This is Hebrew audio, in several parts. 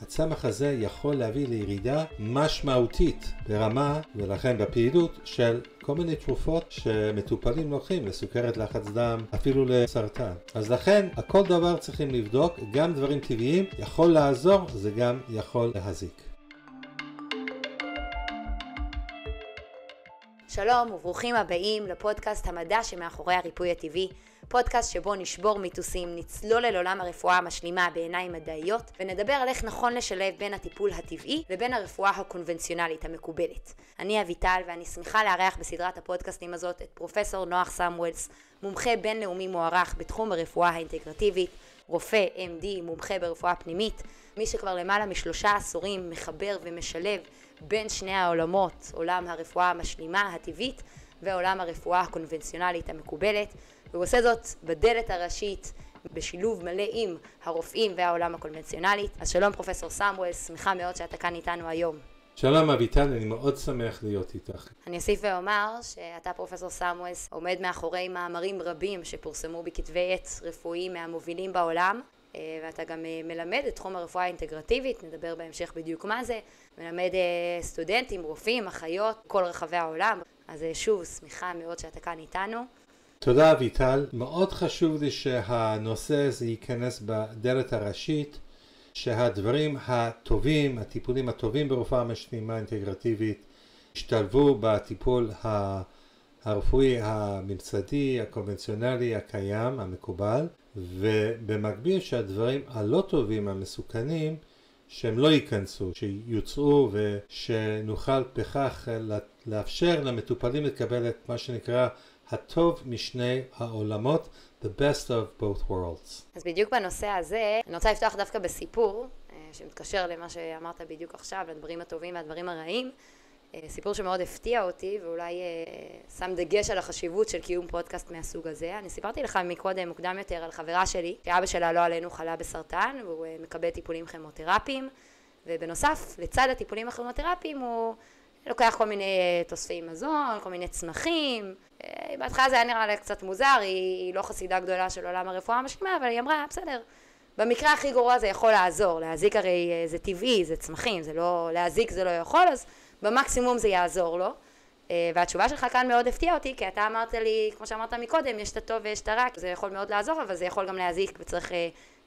הצמח הזה יכול להביא לירידה משמעותית ברמה ולכן בפעילות של כל מיני תרופות שמטופלים לוקחים, לסוכרת, לחץ דם, אפילו לסרטן. אז לכן, הכל דבר צריכים לבדוק, גם דברים טבעיים יכול לעזור, זה גם יכול להזיק. שלום וברוכים הבאים לפודקאסט המדע שמאחורי הריפוי הטבעי, פודקאסט שבו נשבור מיתוסים, נצלול אל עולם הרפואה המשלימה בעיניים מדעיות ונדבר על איך נכון לשלב בין הטיפול הטבעי לבין הרפואה הקונבנציונלית המקובלת. אני אביטל ואני שמחה לארח בסדרת הפודקאסטים הזאת את פרופסור נוח סמואלס, מומחה בינלאומי מוערך בתחום הרפואה האינטגרטיבית, רופא MD, מומחה ברפואה פנימית, מי שכבר למעלה מ3 עשורים מחבר ומשלב בין שני העולמות, עולם הרפואה המשלימה הטבעית ועולם הרפואה הקונבנציונלית המקובלת, והוא עושה זאת בדלת הראשית בשילוב מלא עם הרופאים והעולם הקונבנציונלית. אז שלום פרופסור סמואלס, שמחה מאוד שאתה כאן איתנו היום. שלום אביטל, אני מאוד שמח להיות איתך. אני אוסיף ואומר שאתה פרופסור סמואלס עומד מאחורי מאמרים רבים שפורסמו בכתבי עת רפואיים מהמובילים בעולם, ואתה גם מלמד את תחום הרפואה האינטגרטיבית, נדבר בהמשך בדיוק מה זה, מלמד סטודנטים, רופאים, אחיות, כל רחבי העולם. אז שוב, שמחה מאוד שאתה כאן איתנו. תודה אביטל, מאוד חשוב לי שהנושא הזה ייכנס בדלת הראשית, שהדברים הטובים, הטיפולים הטובים ברפואה המשלימה האינטגרטיבית, ישתלבו בטיפול הרפואי הממסדי, הקונבנציונלי, הקיים, המקובל, ובמקביל שהדברים הלא טובים, המסוכנים, שהם לא ייכנסו, שיוצאו ושנוכל בכך לאפשר למטופלים לקבל את מה שנקרא הטוב משני העולמות, the best of both worlds. אז בדיוק בנושא הזה, אני רוצה לפתוח דווקא בסיפור, שמתקשר למה שאמרת בדיוק עכשיו, לדברים הטובים והדברים הרעים, סיפור שמאוד הפתיע אותי ואולי שם דגש על החשיבות של קיום פודקאסט מהסוג הזה. אני סיפרתי לך מקודם מוקדם יותר על חברה שלי, שאבא שלה לא עלינו חלה בסרטן, והוא מקבל טיפולים כימותרפיים, ובנוסף, לצד הטיפולים הכימותרפיים הוא לוקח כל מיני תוספי מזון, כל מיני צמחים. בהתחלה זה היה נראה לה קצת מוזר, היא לא חסידה גדולה של עולם הרפואה המשלימה, אבל היא אמרה, בסדר, במקרה הכי גרוע זה יכול לעזור, להזיק הרי זה טבעי, זה צמחים, זה לא, להזיק זה לא יכול, אז במקסימום זה יעזור לו. והתשובה שלך כאן מאוד הפתיעה אותי, כי אתה אמרת לי, כמו שאמרת מקודם, יש את הטוב ויש את הרע, זה יכול מאוד לעזור, אבל זה יכול גם להזיק וצריך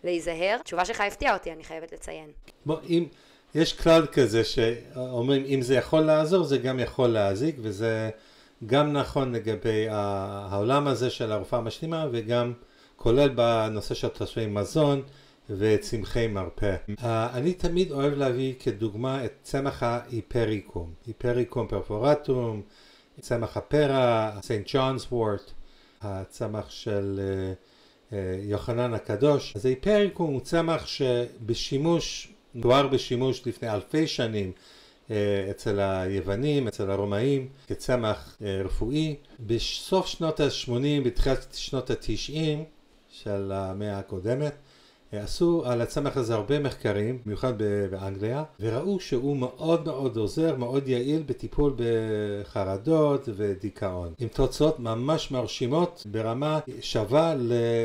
להיזהר. התשובה שלך הפתיעה אותי, אני חייבת לציין. אם יש כלל כזה שאומרים, אם זה יכול לעזור, זה גם יכול להזיק, וזה גם נכון לגבי העולם הזה של הרפואה המשלימה, וגם כולל בנושא של תוספי מזון וצמחי מרפא. אני תמיד אוהב להביא כדוגמה את צמח ההיפריקום, היפריקום פרפורטום, צמח הפרה, סנט ג'ונס וורט, הצמח של יוחנן הקדוש. אז ההיפריקום הוא צמח שבשימוש, תואר בשימוש לפני אלפי שנים אצל היוונים, אצל הרומאים, כצמח רפואי. בסוף שנות ה-80, בתחילת שנות ה-90 של המאה הקודמת, עשו על הצמח הזה הרבה מחקרים, במיוחד באנגליה, וראו שהוא מאוד מאוד עוזר, מאוד יעיל בטיפול בחרדות ודיכאון. עם תוצאות ממש מרשימות ברמה שווה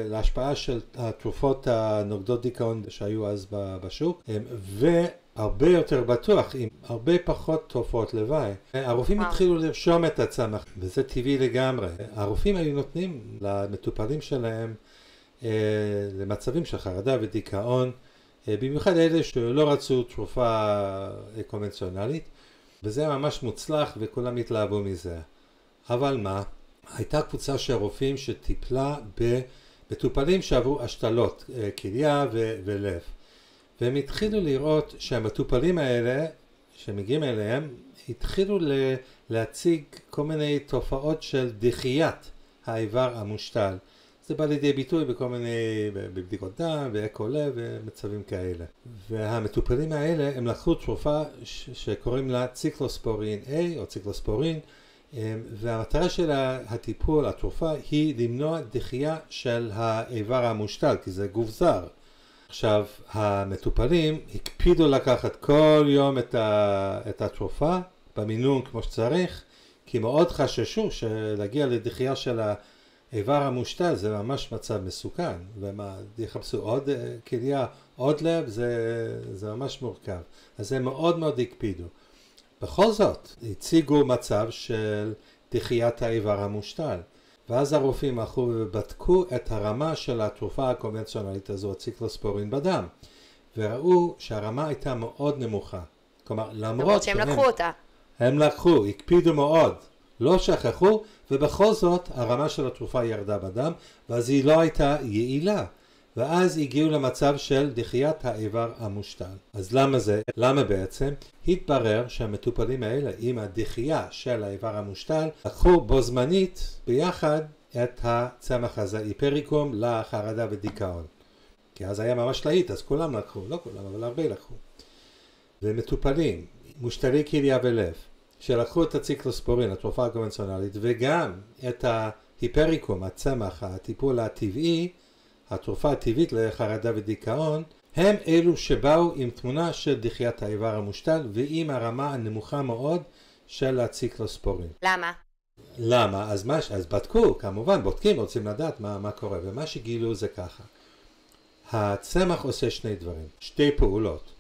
להשפעה של התרופות הנוגדות דיכאון שהיו אז בשוק, והרבה יותר בטוח, עם הרבה פחות תופעות לוואי. הרופאים התחילו לרשום את הצמח, וזה טבעי לגמרי. הרופאים היו נותנים למטופלים שלהם למצבים של חרדה ודיכאון, במיוחד אלה שלא רצו תרופה קונבנציונלית, וזה ממש מוצלח וכולם התלהבו מזה. אבל מה? הייתה קבוצה של רופאים שטיפלה במטופלים שעברו השתלות, כליה ולב. והם התחילו לראות שהמטופלים האלה, שמגיעים אליהם, התחילו להציג כל מיני תופעות של דחיית האיבר המושתל. זה בא לידי ביטוי בכל מיני, בבדיקות דם, באקו לב ומצבים כאלה. והמטופלים האלה, הם לקחו תרופה שקוראים לה ציקלוספורין A או ציקלוספורין, והמטרה של הטיפול, התרופה, היא למנוע דחייה של האיבר המושתל, כי זה גוף זר. עכשיו, המטופלים הקפידו לקחת כל יום את התרופה במינון כמו שצריך, כי מאוד חששו שלהגיע לדחייה של האיבר המושתל זה ממש מצב מסוכן, ומה, יחפשו עוד כליה, עוד לב זה ממש מורכב. אז הם מאוד מאוד הקפידו. בכל זאת, הציגו מצב של דחיית האיבר המושתל. ואז הרופאים הלכו ובדקו את הרמה של התרופה הקונבנציונלית הזו, הציקלוספורין בדם. וראו שהרמה הייתה מאוד נמוכה. כלומר, למרות שהם לקחו אותה. הם לקחו, הקפידו מאוד, לא שכחו, ובכל זאת הרמה של התרופה ירדה בדם, ואז היא לא הייתה יעילה. ואז הגיעו למצב של דחיית האיבר המושתל. אז למה זה? למה בעצם? התברר שהמטופלים האלה עם הדחייה של האיבר המושתל לקחו בו זמנית ביחד את הצמח הזה, היפריקום, לחרדה ודיכאון. כי אז היה ממש להיט, אז כולם לקחו, לא כולם, אבל הרבה לקחו. ומטופלים, מושתלי כליה ולב, שלקחו את הציקלוספורין, התרופה הקונבנציונלית, וגם את ההיפריקום, הצמח, הטיפול הטבעי, התרופה הטבעית לחרדה ודיכאון, הם אלו שבאו עם תמונה של דחיית האיבר המושתל ועם הרמה הנמוכה מאוד של הציקלוספורין. למה? למה? אז בדקו, כמובן, בודקים, רוצים לדעת מה קורה, ומה שגילו זה ככה. הצמח עושה שני דברים, שתי פעולות,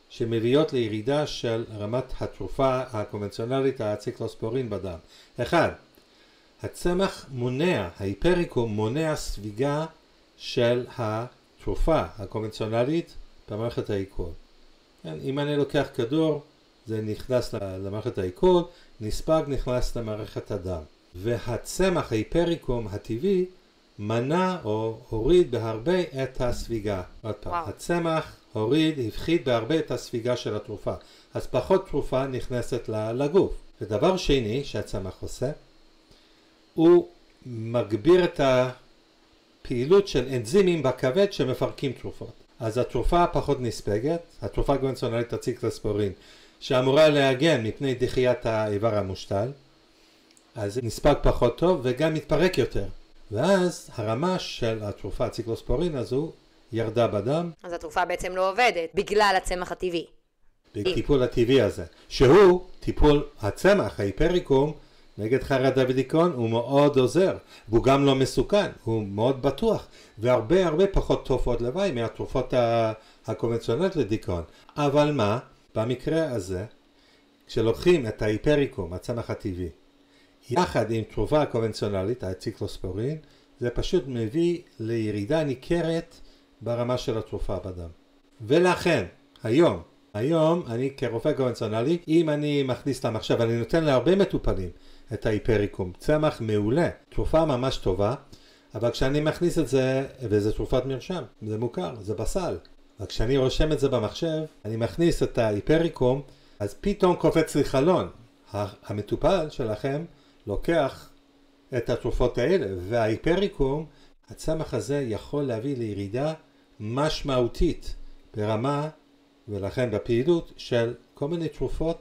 שמביאות לירידה של רמת התרופה הקונבנציונלית, הציקלוספורין בדם. אחד, הצמח מונע, ההיפריקום מונע ספיגה של התרופה הקונבנציונלית במערכת העיכול. אם אני לוקח כדור, זה נכנס למערכת העיכול, נספג נכנס למערכת הדם. והצמח ההיפריקום הטבעי מנע או הוריד בהרבה את הספיגה. עוד פעם, הצמח הוריד, הפחית בהרבה את הספיגה של התרופה. אז פחות תרופה נכנסת לגוף. ודבר שני שהצמח עושה, הוא מגביר את הפעילות של אנזימים בכבד שמפרקים תרופות. אז התרופה פחות נספגת, התרופה הקונבנציונלית הציקלוספורין, שאמורה להגן מפני דחיית האיבר המושתל, אז נספג פחות טוב וגם מתפרק יותר. ואז הרמה של התרופה הציקלוספורין הזו ירדה בדם. אז התרופה בעצם לא עובדת בגלל הצמח הטבעי. בטיפול הטבעי הזה, שהוא טיפול הצמח, ההיפריקום, נגד חרדה ודיכאון, הוא מאוד עוזר, והוא גם לא מסוכן, הוא מאוד בטוח, והרבה פחות תופעות לוואי מהתרופות הקונבנציונליות לדיכאון. אבל מה? במקרה הזה, כשלוקחים את ההיפריקום, הצמח הטבעי, יחד עם תרופה קונבנציונלית, הציקלוספורין, זה פשוט מביא לירידה ניכרת ברמה של התרופה בדם. ולכן, היום אני כרופא קונבנציונלי, אם אני מכניס למחשב, אני נותן להרבה מטופלים את ההיפריקום, צמח מעולה, תרופה ממש טובה, אבל כשאני מכניס את זה, וזה תרופת מרשם, זה מוכר, זה בסל. וכשאני רושם את זה במחשב, אני מכניס את ההיפריקום, אז פתאום קופץ לי חלון. המטופל שלכם לוקח את התרופות האלה, וההיפריקום, הצמח הזה יכול להביא לירידה משמעותית ברמה, ולכן בפעילות של כל מיני תרופות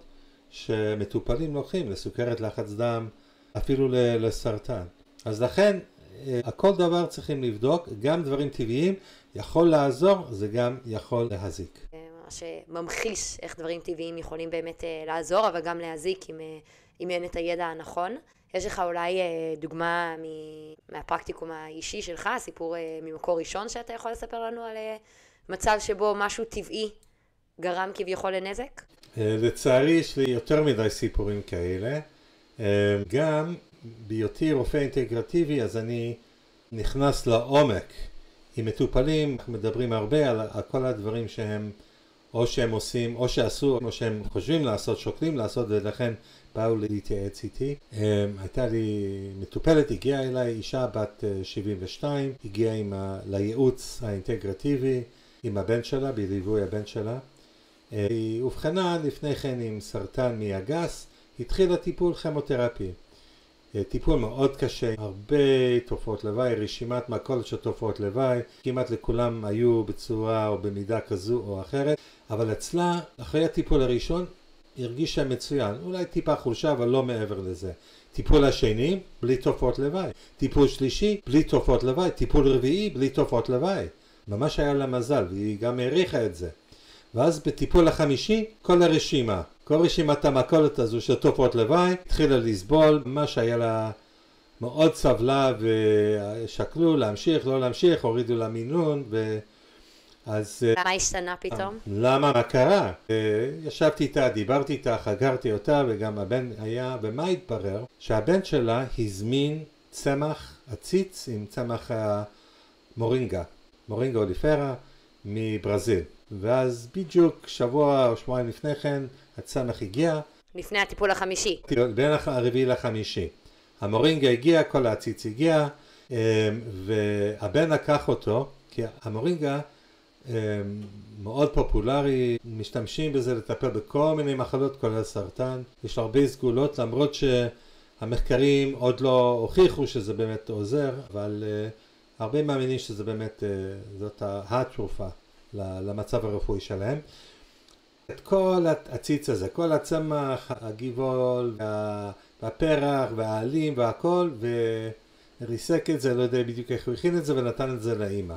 שמטופלים לוקחים, לסוכרת, לחץ דם, אפילו לסרטן. אז לכן, הכל דבר צריכים לבדוק, גם דברים טבעיים, יכול לעזור, זה גם יכול להזיק. מה שממחיש איך דברים טבעיים יכולים באמת לעזור, אבל גם להזיק אם אין את הידע הנכון. יש לך אולי דוגמה מהפרקטיקום האישי שלך, סיפור ממקור ראשון שאתה יכול לספר לנו על מצב שבו משהו טבעי גרם כביכול לנזק? לצערי יש לי יותר מדי סיפורים כאלה. גם בהיותי רופא אינטגרטיבי, אז אני נכנס לעומק עם מטופלים, אנחנו מדברים הרבה על כל הדברים שהם או שהם עושים, או שעשו, או שהם חושבים לעשות, שוקלים לעשות, ולכן באו להתייעץ איתי. הייתה לי מטופלת, הגיעה אליי אישה בת 72, הגיעה לייעוץ האינטגרטיבי עם הבן שלה, בליווי הבן שלה. היא אובחנה לפני כן עם סרטן מעי הגס, התחילה טיפול כימותרפי. טיפול מאוד קשה, הרבה תופעות לוואי, רשימת מכולת של תופעות לוואי, כמעט לכולם היו בצורה או במידה כזו או אחרת, אבל אצלה, אחרי הטיפול הראשון, הרגישה מצוין, אולי טיפה חולשה, אבל לא מעבר לזה. טיפול השני, בלי תופעות לוואי. טיפול שלישי, בלי תופעות לוואי. טיפול רביעי, בלי תופעות לוואי. ממש היה לה מזל, והיא גם העריכה את זה. ואז בטיפול החמישי, כל הרשימה, כל רשימת המכולת הזו של תופעות לוואי, התחילה לסבול, מה שהיה לה מאוד סבלה ושקלו להמשיך, לא להמשיך, הורידו לה מינון, אז למה השתנה פתאום? למה? מה קרה? ישבתי איתה, דיברתי איתה, חגרתי אותה, וגם הבן היה, ומה התברר? שהבן שלה הזמין צמח עציץ עם צמח מורינגה אוליפרה מברזיל. ואז בדיוק שבוע או שבועיים לפני כן הצמח הגיע. לפני הטיפול החמישי. בין הרביעי לחמישי. המורינגה הגיע, כל העציץ הגיע, והבן לקח אותו, כי המורינגה מאוד פופולרי, משתמשים בזה לטפל בכל מיני מחלות, כולל סרטן. יש הרבה סגולות, למרות שהמחקרים עוד לא הוכיחו שזה באמת עוזר, אבל הרבה מאמינים שזה באמת, זאת התרופה למצב הרפואי שלהם. את כל הציץ הזה, כל הצמח, הגיבול, והפרח, והעלים והכל, וריסק את זה, לא יודע בדיוק איך הוא הכין את זה, ונתן את זה לאמא.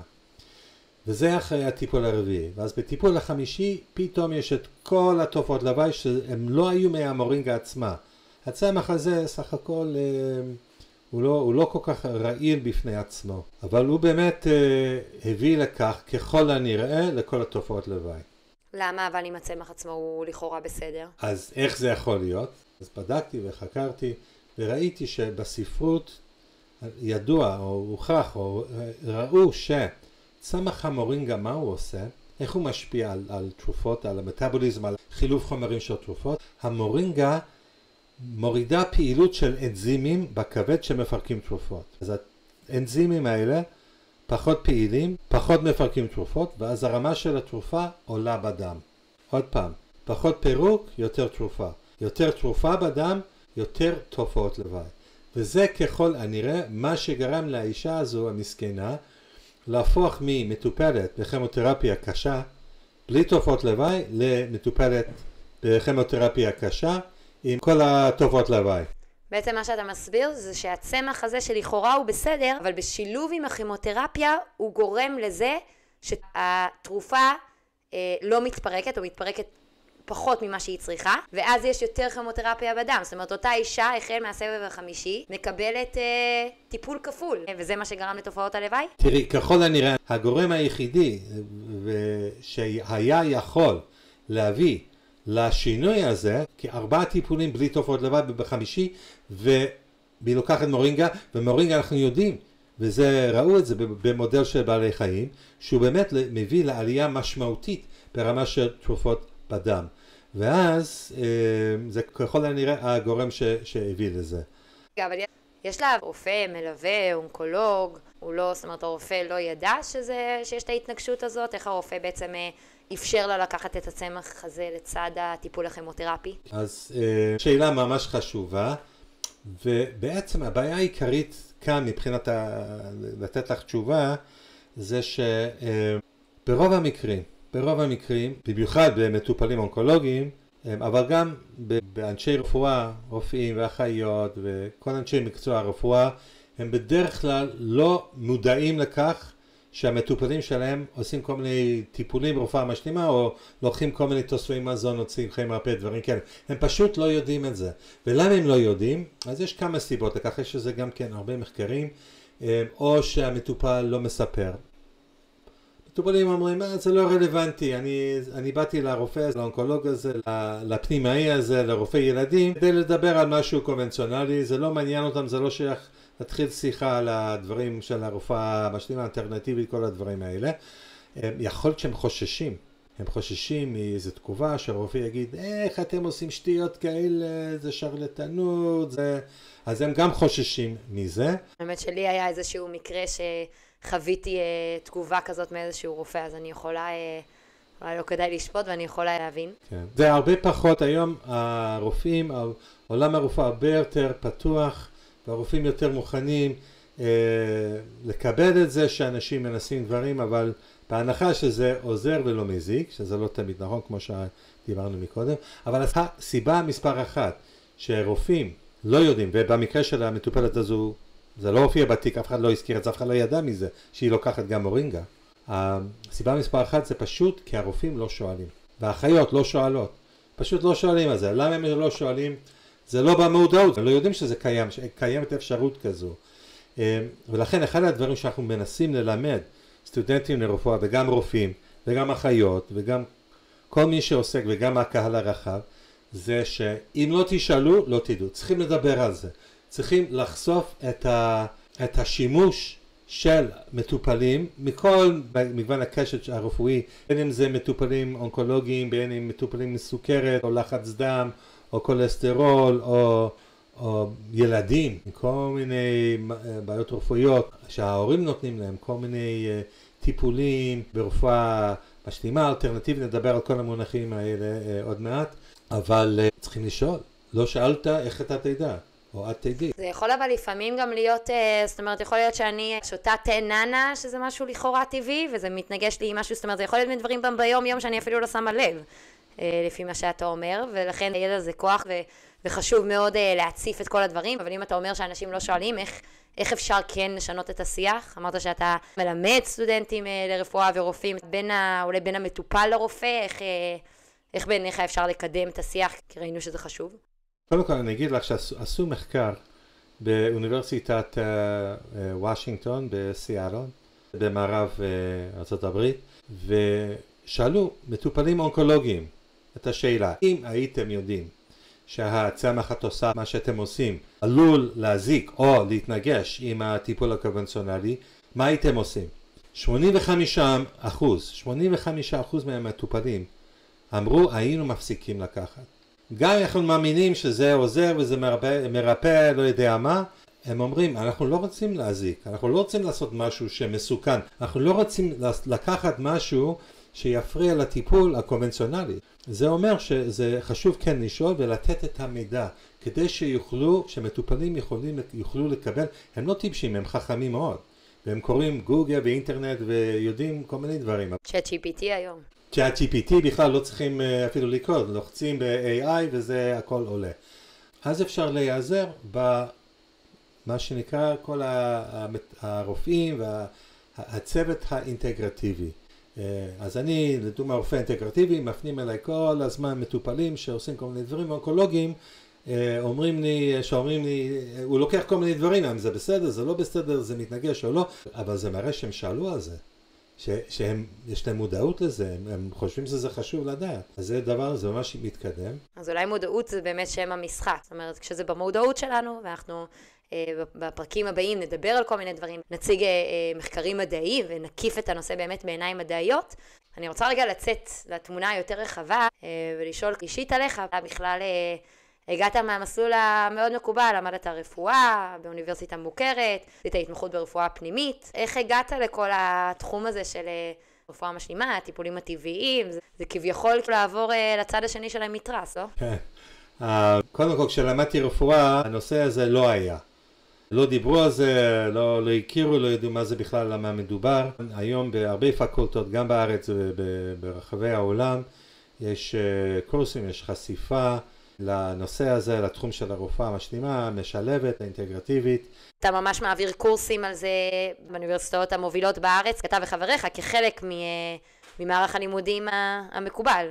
וזה אחרי הטיפול הרביעי. ואז בטיפול החמישי, פתאום יש את כל התופעות לוואי, שהם לא היו מהמורינגה עצמה. הצמח הזה, סך הכל, הוא לא כל כך רעיל בפני עצמו. אבל הוא באמת הביא לכך, ככל הנראה, לכל התופעות לוואי. למה אבל אם הצמח עצמו הוא לכאורה בסדר? אז איך זה יכול להיות? אז בדקתי וחקרתי וראיתי שבספרות ידוע או הוכח או ראו שצמח המורינגה מה הוא עושה, איך הוא משפיע על תרופות, על המטאבוליזם, על חילוף חומרים של תרופות. המורינגה מורידה פעילות של אנזימים בכבד שמפרקים תרופות. אז האנזימים האלה פחות פעילים, פחות מפרקים תרופות, ואז הרמה של התרופה עולה בדם. עוד פעם, פחות פירוק, יותר תרופה. יותר תרופה בדם, יותר תופעות לוואי. וזה ככל הנראה מה שגרם לאישה הזו המסכנה להפוך ממטופלת בכימותרפיה קשה, בלי תופעות לוואי, למטופלת בכימותרפיה קשה עם כל התופעות לוואי. בעצם מה שאתה מסביר זה שהצמח הזה שלכאורה הוא בסדר, אבל בשילוב עם הכימותרפיה הוא גורם לזה שהתרופה לא מתפרקת או מתפרקת פחות ממה שהיא צריכה, ואז יש יותר כימותרפיה בדם. זאת אומרת, אותה אישה החל מהסבב החמישי מקבלת טיפול כפול, וזה מה שגרם לתופעות הלוואי? תראי, ככל הנראה, הגורם היחידי שהיה יכול להביא לשינוי הזה, כ4 טיפולים בלי תופעות לוואי בחמישי, והיא לוקחת מורינגה, ומורינגה אנחנו יודעים, וזה ראו את זה במודל של בעלי חיים, שהוא באמת מביא לעלייה משמעותית ברמה של תרופות בדם. ואז זה ככל הנראה הגורם שהביא לזה. אבל יש לה רופא, מלווה, אונקולוג, הוא לא, זאת אומרת הרופא לא ידע שיש את ההתנגשות הזאת, איך הרופא בעצם אפשר לה לקחת את הצמח הזה לצד הטיפול הכימותרפי? אז שאלה ממש חשובה, ובעצם הבעיה העיקרית כאן מבחינת לתת לך תשובה, זה שברוב המקרים, במיוחד במטופלים אונקולוגיים, אבל גם באנשי רפואה, רופאים ואחיות וכל אנשי מקצוע הרפואה, הם בדרך כלל לא מודעים לכך שהמטופלים שלהם עושים כל מיני טיפולים ברפואה משלימה, או לוקחים כל מיני תוספי מזון, עושים חיים מרפא, דברים כאלה. הם פשוט לא יודעים את זה. ולמה הם לא יודעים? אז יש כמה סיבות לכך, יש שזה גם כן הרבה מחקרים, או שהמטופל לא מספר. מטופלים אומרים, זה לא רלוונטי, אני באתי לרופא, לאונקולוג הזה, לפנימאי הזה, לרופא ילדים, כדי לדבר על משהו קונבנציונלי, זה לא מעניין אותם, זה לא שייך להתחיל שיחה על הדברים של הרופאה המשלימה, האלטרנטיבית, כל הדברים האלה. יכול להיות שהם חוששים מאיזו תגובה שהרופא יגיד, איך אתם עושים שטויות כאלה, זה שרלטנות, אז הם גם חוששים מזה. באמת שלי היה איזשהו מקרה שחוויתי תגובה כזאת מאיזשהו רופא, אז אני יכולה, אולי לא כדאי לשפוט ואני יכולה להבין. כן. זה הרבה פחות, היום הרופאים, עולם הרופאה הרבה יותר פתוח, והרופאים יותר מוכנים לקבל את זה שאנשים מנסים דברים, אבל בהנחה שזה עוזר ולא מזיק, שזה לא תמיד נכון כמו שדיברנו מקודם, אבל הסיבה מספר 1 שרופאים לא יודעים, ובמקרה של המטופלת הזו זה לא הופיע בתיק, אף אחד לא הזכיר את זה, אף אחד לא ידע מזה שהיא לוקחת גם מורינגה. הסיבה מספר 1 זה פשוט כי הרופאים לא שואלים, והאחיות לא שואלות, פשוט לא שואלים על זה. למה הם לא שואלים? זה לא במודעות, הם לא יודעים שזה קיים, שקיימת אפשרות כזו. ולכן אחד הדברים שאנחנו מנסים ללמד סטודנטים לרפואה וגם רופאים, וגם אחיות, וגם כל מי שעוסק, וגם הקהל הרחב, זה שאם לא תשאלו, לא תדעו. צריכים לדבר על זה. צריכים לחשוף את השימוש של מטופלים מכל מגוון הקשת הרפואי, בין אם זה מטופלים אונקולוגיים, בין אם מטופלים מסוכרת, או לחץ דם, או כולסטרול, או ילדים, כל מיני בעיות רפואיות שההורים נותנים להם, כל מיני טיפולים ברפואה משלימה, אלטרנטיבית, נדבר על כל המונחים האלה עוד מעט, אבל צריכים לשאול, לא שאלת איך אתה תדע, או את תדעי. זה יכול אבל לפעמים גם להיות, זאת אומרת, יכול להיות שאני שותה תה ננה, שזה משהו לכאורה טבעי, וזה מתנגש לי עם משהו, זאת אומרת, זה יכול להיות מדברים ביום יום שאני אפילו לא שמה לב, לפי מה שאתה אומר, ולכן ידע זה כוח וחשוב מאוד להציף את כל הדברים, אבל אם אתה אומר שאנשים לא שואלים איך אפשר כן לשנות את השיח, אמרת שאתה מלמד סטודנטים לרפואה ורופאים, אולי בין המטופל לרופא, איך בעיניך אפשר לקדם את השיח, כי ראינו שזה חשוב? קודם כל אני אגיד לך שעשו מחקר באוניברסיטת וושינגטון בסיאטל, במערב ארצות הברית, ושאלו מטופלים אונקולוגיים את השאלה, אם הייתם יודעים שהצמח התוסף, מה שאתם עושים, עלול להזיק או להתנגש עם הטיפול הקונבנציונלי, מה הייתם עושים? 85% מהמטופלים אמרו, היינו מפסיקים לקחת. גם אנחנו מאמינים שזה עוזר וזה מרפא, לא יודע מה, הם אומרים, אנחנו לא רוצים להזיק, אנחנו לא רוצים לעשות משהו שמסוכן, אנחנו לא רוצים לקחת משהו שיפריע לטיפול הקונבנציונלי. זה אומר שזה חשוב כן לשאול ולתת את המידע, כדי שמטופלים יוכלו לקבל, הם לא טיפשים, הם חכמים מאוד, והם קוראים גוגל ואינטרנט ויודעים כל מיני דברים. ChatGPT היום. ChatGPT בכלל לא צריכים אפילו לקרוא, לוחצים ב-AI וזה הכל עולה. אז אפשר להיעזר במה שנקרא כל הרופאים והצוות האינטגרטיבי. אז אני, לדוגמה רופא אינטגרטיבי, מפנים אליי כל הזמן מטופלים שעושים כל מיני דברים אונקולוגיים, שאומרים לי, הוא לוקח כל מיני דברים, אם זה בסדר, זה לא בסדר, זה מתנגש או לא, אבל זה מראה שהם שאלו על זה. שיש להם מודעות לזה, הם חושבים שזה חשוב לדעת. אז זה דבר, זה ממש מתקדם. אז אולי מודעות זה באמת שם המשחק. זאת אומרת, כשזה במודעות שלנו, ואנחנו בפרקים הבאים נדבר על כל מיני דברים, נציג מחקרים מדעיים ונקיף את הנושא באמת בעיניים מדעיות. אני רוצה רגע לצאת לתמונה היותר רחבה ולשאול אישית עליך, בכלל הגעת מהמסלול המאוד מקובל, למדת רפואה באוניברסיטה מוכרת, עשית התמחות ברפואה פנימית. איך הגעת לכל התחום הזה של רפואה משלימה, הטיפולים הטבעיים? זה כביכול לעבור לצד השני של המתרס, לא? כן. קודם כל, כשלמדתי רפואה, הנושא הזה לא היה. לא דיברו על זה, לא הכירו, לא ידעו מה זה בכלל, למה מדובר. היום בהרבה פקולטות, גם בארץ וברחבי העולם, יש קורסים, יש חשיפה לנושא הזה, לתחום של הרפואה המשלימה, משלבת, האינטגרטיבית. אתה ממש מעביר קורסים על זה באוניברסיטאות המובילות בארץ, אתה וחבריך, כחלק ממערך הלימודים המקובל.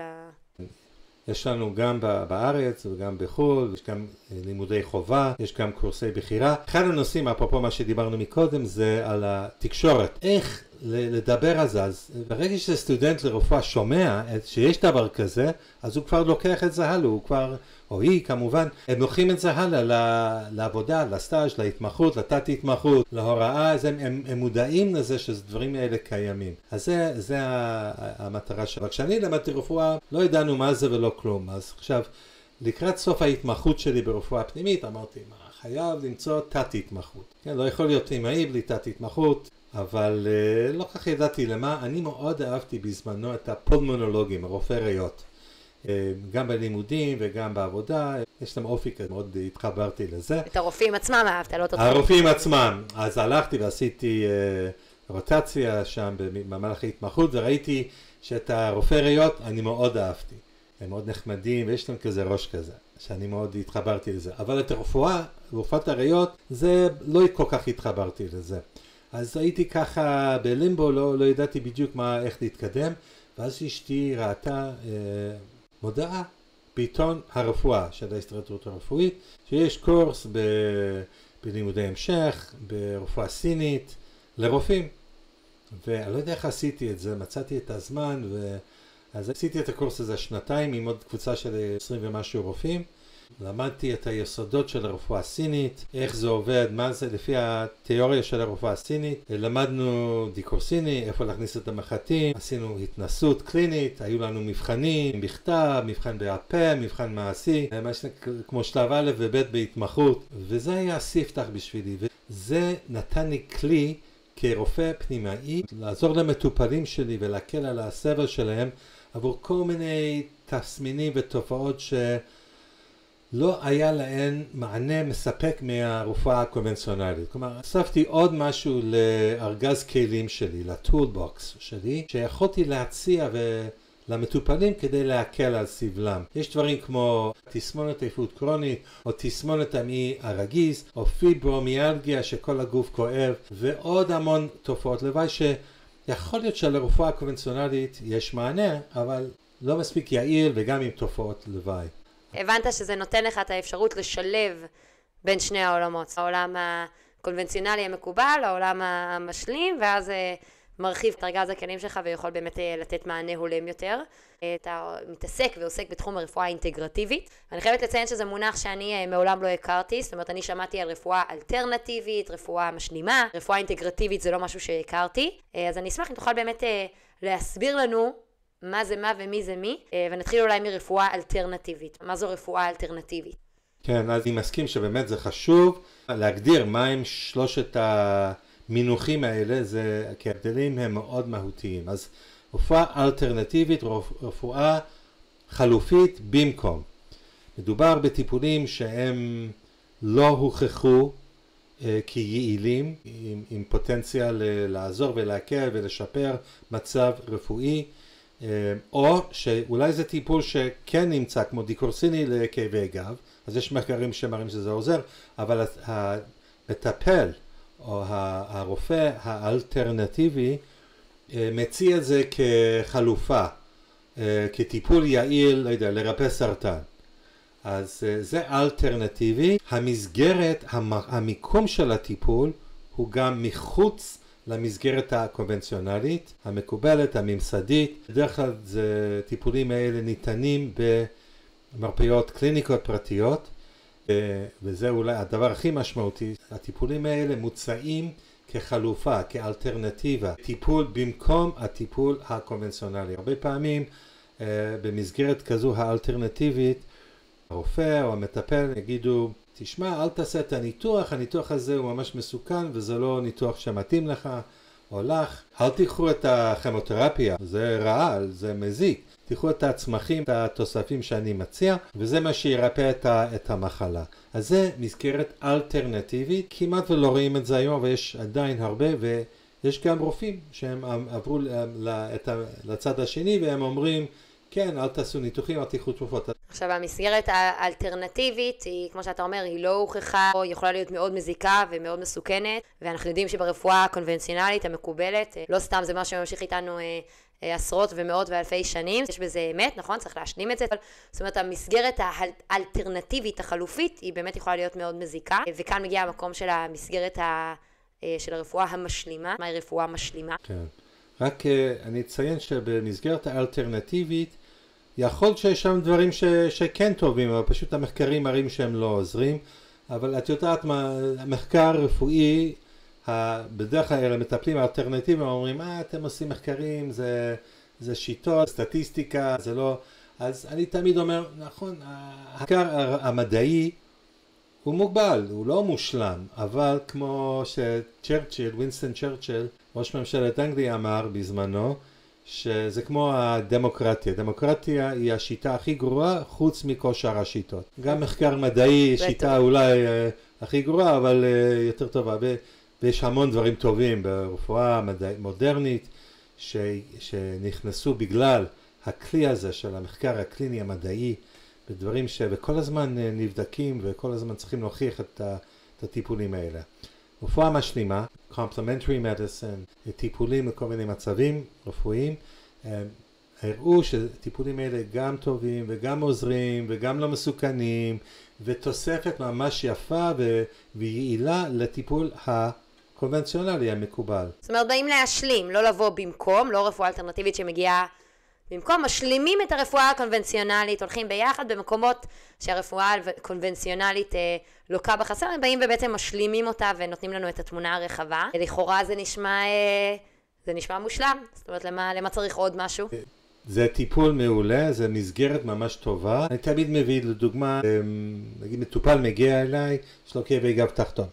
יש לנו גם בארץ וגם בחו"ל, יש גם לימודי חובה, יש גם קורסי בחירה. אחד הנושאים, אפרופו מה שדיברנו מקודם, זה על התקשורת. איך לדבר על זה? אז ברגע שסטודנט לרפואה שומע שיש דבר כזה, אז הוא כבר לוקח את זה הלאה, הוא כבר, או היא כמובן, הם לוקחים את זה הלאה לעבודה, לסטאז', להתמחות, לתת התמחות, להוראה, אז הם מודעים לזה שדברים האלה קיימים. אז זה המטרה שלו. כשאני למדתי רפואה, לא ידענו מה זה ולא כלום. אז עכשיו, לקראת סוף ההתמחות שלי ברפואה פנימית, אמרתי, חייב למצוא תת התמחות. כן, לא יכול להיות אימהי בלי תת התמחות. אבל לא כך ידעתי למה, אני מאוד אהבתי בזמנו את הפולמונולוגים, הרופאי ריאות. גם בלימודים וגם בעבודה, יש להם אופי כזה, מאוד התחברתי לזה. את הרופאים עצמם אהבת, לא תותחים. הרופאים עצמם, אז הלכתי ועשיתי רוטציה שם במהלך ההתמחות, וראיתי שאת הרופאי ריאות אני מאוד אהבתי. הם מאוד נחמדים ויש להם כזה ראש כזה, שאני מאוד התחברתי לזה. אבל את רופאת הריאות, זה לא כל כך התחברתי לזה. אז הייתי ככה בלימבו, לא ידעתי בדיוק איך להתקדם, ואז אשתי ראתה מודעה בעיתון הרפואה של ההסתדרות הרפואית, שיש קורס בלימודי המשך, ברפואה סינית, לרופאים. ואני לא יודע איך עשיתי את זה, מצאתי את הזמן, אז עשיתי את הקורס הזה שנתיים עם עוד קבוצה של 20 ומשהו רופאים. למדתי את היסודות של הרפואה הסינית, איך זה עובד, מה זה לפי התיאוריה של הרפואה הסינית. למדנו דיקור סיני, איפה להכניס את המחטים, עשינו התנסות קלינית, היו לנו מבחנים, בכתב, מבחן בהפה, מבחן מעשי, כמו שלב א' וב' בהתמחות, וזה היה הספתח בשבילי, וזה נתן לי כלי כרופא פנימאי, לעזור למטופלים שלי ולהקל על הסבל שלהם עבור כל מיני תסמינים ותופעות לא היה להן מענה מספק מהרפואה הקונבנציונלית. כלומר, אספתי עוד משהו לארגז כלים שלי, לטולבוקס שלי, שיכולתי להציע למטופלים כדי להקל על סבלם. יש דברים כמו תסמונת עייפות קרונית, או תסמונת המעי הרגיז, או פיברומיאלגיה שכל הגוף כואב, ועוד המון תופעות לוואי שיכול להיות שלרפואה הקונבנציונלית יש מענה, אבל לא מספיק יעיל וגם עם תופעות לוואי. הבנת שזה נותן לך את האפשרות לשלב בין שני העולמות, העולם הקונבנציונלי המקובל, העולם המשלים, ואז מרחיב את ארגז הכלים שלך ויכול באמת לתת מענה הולם יותר. אתה מתעסק ועוסק בתחום הרפואה האינטגרטיבית. אני חייבת לציין שזה מונח שאני מעולם לא הכרתי, זאת אומרת אני שמעתי על רפואה אלטרנטיבית, רפואה משלימה, רפואה אינטגרטיבית זה לא משהו שהכרתי, אז אני אשמח אם תוכל באמת להסביר לנו מה זה מה ומי זה מי, ונתחיל אולי מרפואה אלטרנטיבית. מה זו רפואה אלטרנטיבית? כן, אז אני מסכים שבאמת זה חשוב להגדיר מהם שלושת המינוחים האלה, כי ההבדלים הם מאוד מהותיים. אז רפואה אלטרנטיבית, רפואה חלופית במקום. מדובר בטיפולים שהם לא הוכחו כיעילים, עם פוטנציאל לעזור ולהקל ולשפר מצב רפואי, או שאולי זה טיפול שכן נמצא כמו דיקור סיני לכאבי גב, אז יש מחקרים שמראים שזה עוזר, אבל המטפל או הרופא האלטרנטיבי מציע את זה כחלופה, כטיפול יעיל, לא יודע, לרפא סרטן. אז זה אלטרנטיבי. המסגרת, המיקום של הטיפול הוא גם מחוץ למסגרת הקונבנציונלית, המקובלת, הממסדית. בדרך כלל טיפולים האלה ניתנים במרפאות קליניקות פרטיות, וזה אולי הדבר הכי משמעותי. הטיפולים האלה מוצעים כחלופה, כאלטרנטיבה, טיפול במקום הטיפול הקונבנציונלי. הרבה פעמים במסגרת כזו האלטרנטיבית, הרופא או המטפל יגידו, תשמע, אל תעשה את הניתוח, הניתוח הזה הוא ממש מסוכן וזה לא ניתוח שמתאים לך או לך. אל תיקחו את הכימותרפיה, זה רעל, זה מזיק. תיקחו את הצמחים, את התוספים שאני מציע, וזה מה שירפא את המחלה. אז זה מסגרת אלטרנטיבית, כמעט ולא רואים את זה היום, ויש עדיין הרבה, ויש גם רופאים שהם עברו לצד השני, והם אומרים, כן, אל תעשו ניתוחים, אל תיקחו תרופות. עכשיו, המסגרת האלטרנטיבית היא, כמו שאתה אומר, היא לא הוכחה, או יכולה להיות מאוד מזיקה ומאוד מסוכנת, ואנחנו יודעים שברפואה הקונבנציונלית המקובלת, לא סתם זה מה שממשיך איתנו עשרות ומאות ואלפי שנים, יש בזה אמת, נכון? צריך להשלים את זה. זאת אומרת, המסגרת האלטרנטיבית, החלופית, היא באמת יכולה להיות מאוד מזיקה, וכאן מגיע המקום של המסגרת של הרפואה המשלימה. מהי רפואה משלימה? כן. רק אני אציין שבמסגרת האלטרנטיבית, יכול שיש שם דברים שכן טובים, אבל פשוט המחקרים מראים שהם לא עוזרים, אבל את יודעת מה, המחקר רפואי, בדרך כלל המטפלים האלטרנטיביים אומרים, אתם עושים מחקרים, זה שיטות, סטטיסטיקה, זה לא, אז אני תמיד אומר, נכון, המחקר המדעי הוא מוגבל, הוא לא מושלם, אבל כמו שצ'רצ'יל, וינסטון צ'רצ'יל, ראש ממשלת אנגליה אמר בזמנו, שזה כמו הדמוקרטיה. דמוקרטיה היא השיטה הכי גרועה חוץ מכל שאר השיטות. גם מחקר מדעי, שיטה אולי הכי גרועה, אבל יותר טובה. ויש המון דברים טובים ברפואה מודרנית שנכנסו בגלל הכלי הזה של המחקר הקליני המדעי, בדברים שכל הזמן נבדקים וכל הזמן צריכים להוכיח את הטיפולים האלה. רפואה משלימה, complementary medicine, טיפולים לכל מיני מצבים רפואיים, הראו שטיפולים האלה גם טובים וגם עוזרים וגם לא מסוכנים, ותוספת ממש יפה ויעילה לטיפול הקונבנציונלי המקובל. זאת אומרת, באים להשלים, לא לבוא במקום, לא רפואה אלטרנטיבית שמגיעה במקום, משלימים את הרפואה הקונבנציונלית, הולכים ביחד במקומות שהרפואה הקונבנציונלית לוקה בחסר, הם באים ובעצם משלימים אותה ונותנים לנו את התמונה הרחבה. לכאורה זה נשמע מושלם, זאת אומרת, למה צריך עוד משהו? זה טיפול מעולה, זה מסגרת ממש טובה. אני תמיד מביא לדוגמה, נגיד מטופל מגיע אליי, יש לו כאבי גב תחתון.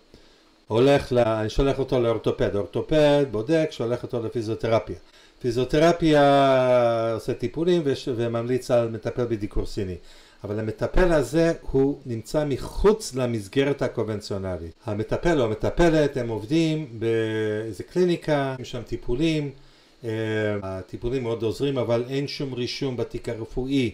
אני שולח אותו לאורתופד, אורתופד בודק, שולח אותו לפיזיותרפיה. פיזיותרפיה עושה טיפולים וממליץ על מטפל בדיקורסיני. אבל המטפל הזה הוא נמצא מחוץ למסגרת הקונבנציונלית. המטפל או המטפלת הם עובדים באיזה קליניקה, יש שם טיפולים, הטיפולים מאוד עוזרים, אבל אין שום רישום בתיק הרפואי.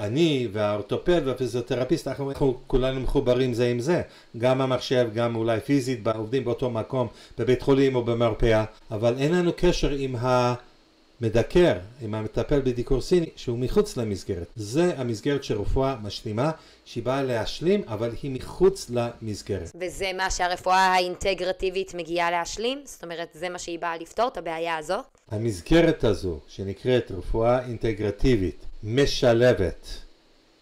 אני והאורתופד והפיזיותרפיסט, אנחנו כולנו מחוברים זה עם זה. גם המחשב, גם אולי פיזית, עובדים באותו מקום, בבית חולים או במרפאה, אבל אין לנו קשר עם המדקר, עם המטפל בדיקורסיני, שהוא מחוץ למסגרת. זה המסגרת של רפואה משלימה, שהיא באה להשלים, אבל היא מחוץ למסגרת. וזה מה שהרפואה האינטגרטיבית מגיעה להשלים? זאת אומרת, זה מה שהיא באה לפתור, את הבעיה הזו? המסגרת הזו, שנקראת רפואה אינטגרטיבית, משלבת,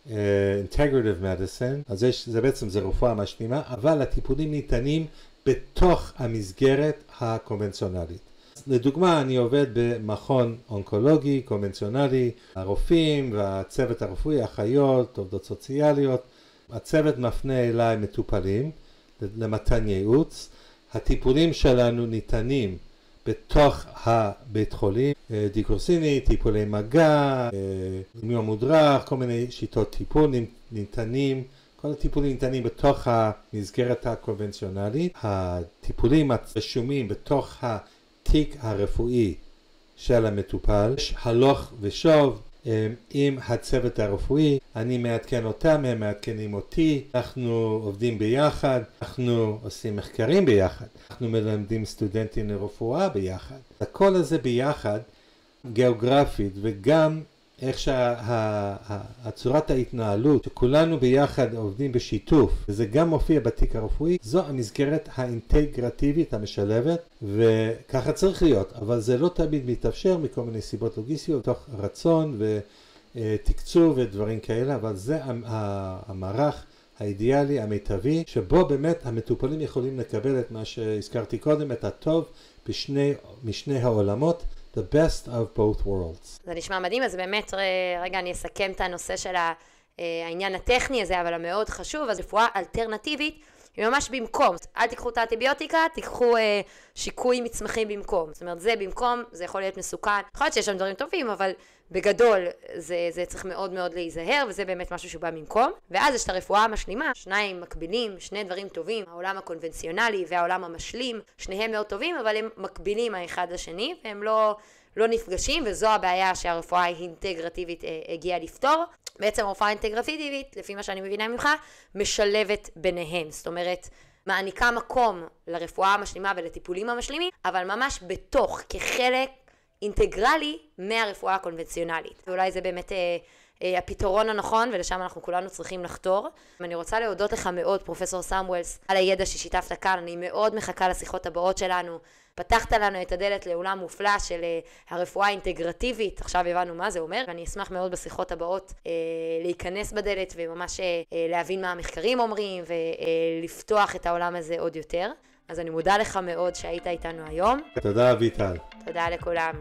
integrative medicine, אז זה בעצם זה רפואה משלימה, אבל הטיפולים ניתנים בתוך המסגרת הקונבנציונלית. לדוגמה, אני עובד במכון אונקולוגי, קונבנציונלי, הרופאים והצוות הרפואי, אחיות, עובדות סוציאליות, הצוות מפנה אליי מטופלים למתן ייעוץ, הטיפולים שלנו ניתנים בתוך הבית חולים, דיקורסיני, טיפולי מגע, מיון מודרך, כל מיני שיטות טיפול ניתנים, כל הטיפולים ניתנים בתוך המסגרת הקונבנציונלית, הטיפולים רשומים בתוך התיק הרפואי של המטופל, יש הלוך ושוב עם הצוות הרפואי, אני מעדכן אותם, הם מעדכנים אותי, אנחנו עובדים ביחד, אנחנו עושים מחקרים ביחד, אנחנו מלמדים סטודנטים לרפואה ביחד. הכל הזה ביחד, גיאוגרפית, וגם איך שהצורת ההתנהלות, שכולנו ביחד עובדים בשיתוף, וזה גם מופיע בתיק הרפואי, זו המסגרת האינטגרטיבית המשלבת, וככה צריך להיות, אבל זה לא תמיד מתאפשר מכל מיני סיבות לוגיסטיות, תוך רצון ותקצוב ודברים כאלה, אבל זה המערך האידיאלי, המיטבי, שבו באמת המטופלים יכולים לקבל את מה שהזכרתי קודם, את הטוב משני העולמות, the best of both worlds. זה נשמע מדהים, אז באמת, רגע, אני אסכם את הנושא של העניין הטכני הזה, אבל המאוד חשוב, אז רפואה אלטרנטיבית, היא ממש במקום. אל תיקחו את האנטיביוטיקה, תיקחו שיקוי מצמחים במקום. זאת אומרת, זה במקום, זה יכול להיות מסוכן. יכול להיות שיש שם דברים טובים, אבל בגדול זה צריך מאוד מאוד להיזהר, וזה באמת משהו שהוא בא במקום. ואז יש את הרפואה המשלימה, שניים מקבילים, שני דברים טובים, העולם הקונבנציונלי והעולם המשלים, שניהם מאוד טובים, אבל הם מקבילים האחד לשני, והם לא נפגשים, וזו הבעיה שהרפואה האינטגרטיבית הגיעה לפתור. בעצם הרפואה האינטגרטיבית, לפי מה שאני מבינה ממך, משלבת ביניהם. זאת אומרת, מעניקה מקום לרפואה המשלימה ולטיפולים המשלימים, אבל ממש בתוך, כחלק אינטגרלי מהרפואה הקונבנציונלית. ואולי זה באמת הפתרון הנכון, ולשם אנחנו כולנו צריכים לחתור. אני רוצה להודות לך מאוד, פרופסור סמואלס, על הידע ששיתפת כאן. אני מאוד מחכה לשיחות הבאות שלנו. פתחת לנו את הדלת לעולם מופלא של הרפואה האינטגרטיבית, עכשיו הבנו מה זה אומר, ואני אשמח מאוד בשיחות הבאות להיכנס בדלת וממש להבין מה המחקרים אומרים ולפתוח את העולם הזה עוד יותר. אז אני מודה לך מאוד שהיית איתנו היום. תודה אביטל. תודה לכולם.